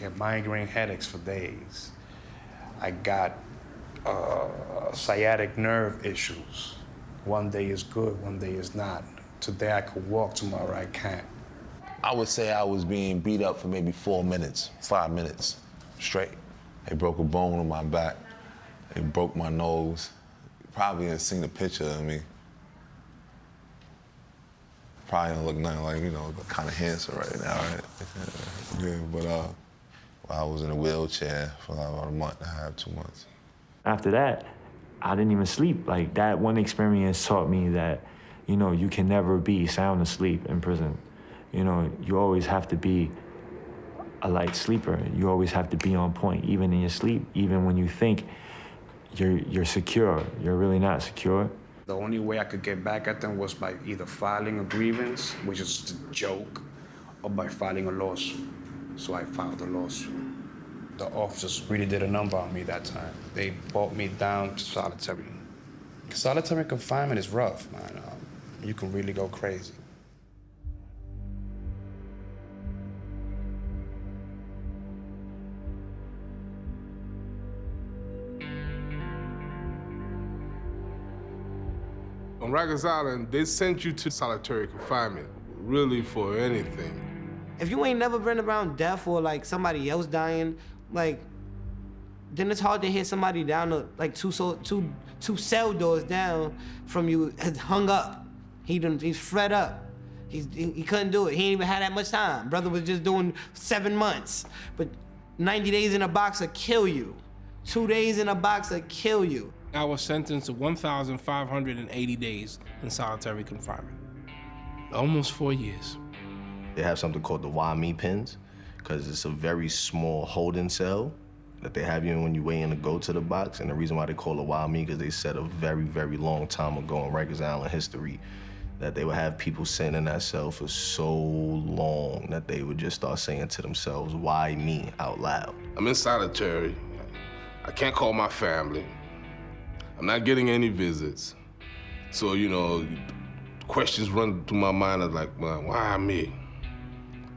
get migraine headaches for days. I got sciatic nerve issues. One day is good, one day is not. Today I could walk, tomorrow I can't. I would say I was being beat up for maybe 4 minutes, 5 minutes straight. They broke a bone in my back. They broke my nose. Probably ain't seen a picture of me. Probably don't look nothing like, you know, kind of handsome right now, right? Yeah, but I was in a wheelchair for about a month and a half, 2 months. After that, I didn't even sleep. Like, that one experience taught me that, you know, you can never be sound asleep in prison. You know, you always have to be a light sleeper. You always have to be on point, even in your sleep, even when you think you're secure. You're really not secure. The only way I could get back at them was by either filing a grievance, which is just a joke, or by filing a lawsuit. So I filed a lawsuit. The officers really did a number on me that time. They brought me down to solitary. Solitary confinement is rough, man. You can really go crazy. On Rikers Island, they sent you to solitary confinement, really for anything. If you ain't never been around death or like somebody else dying, like, then it's hard to hear somebody down to like two cell doors down from you has hung up. He's fed up. He couldn't do it. He ain't even had that much time. Brother was just doing 7 months. But 90 days in a box will kill you. 2 days in a box will kill you. I was sentenced to 1,580 days in solitary confinement. Almost 4 years. They have something called the Mualimm-ak pens, because it's a very small holding cell that they have you in when you weigh in to go to the box. And the reason why they call it Mualimm-ak is they said a very, very long time ago in Rikers Island history that they would have people sitting in that cell for so long that they would just start saying to themselves, "Why me?" out loud. I'm in solitary. I can't call my family. I'm not getting any visits. So, you know, questions run through my mind of like, well, why me?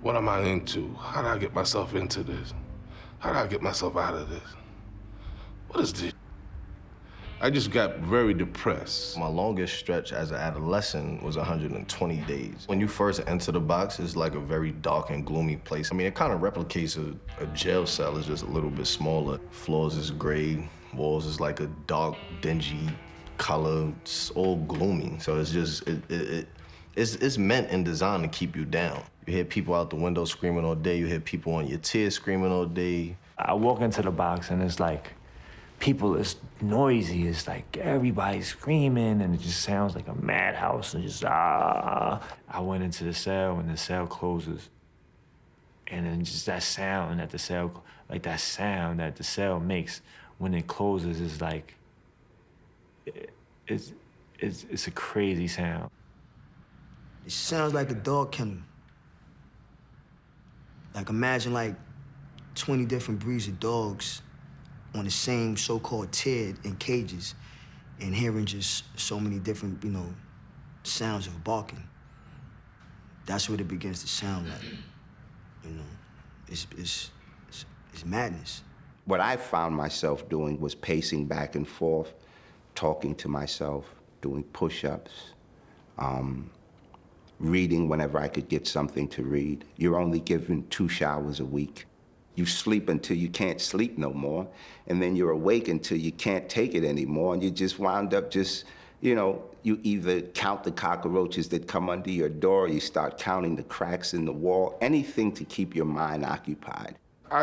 What am I into? How did I get myself into this? How did I get myself out of this? What is this? I just got very depressed. My longest stretch as an adolescent was 120 days. When you first enter the box, it's like a very dark and gloomy place. I mean, it kind of replicates a jail cell. It's just a little bit smaller. Floors is gray, walls is like a dark, dingy color. It's all gloomy. So it's just, it's meant and designed to keep you down. You hear people out the window screaming all day. You hear people on your tears screaming all day. I walk into the box and it's like, people is noisy. It's like everybody's screaming and it just sounds like a madhouse and just ah. I went into the cell and the cell closes. And then just that sound that the cell, like that sound that the cell makes when it closes is like, it's a crazy sound. It sounds like a dog kennel. Like imagine like 20 different breeds of dogs on the same so-called tier in cages and hearing just so many different, you know, sounds of barking. That's what it begins to sound like. You know, it's madness. What I found myself doing was pacing back and forth, talking to myself, doing push-ups, reading whenever I could get something to read. You're only given 2 showers a week. You sleep until you can't sleep no more, and then you're awake until you can't take it anymore, and you just wound up just, you know, you either count the cockroaches that come under your door, or you start counting the cracks in the wall, anything to keep your mind occupied.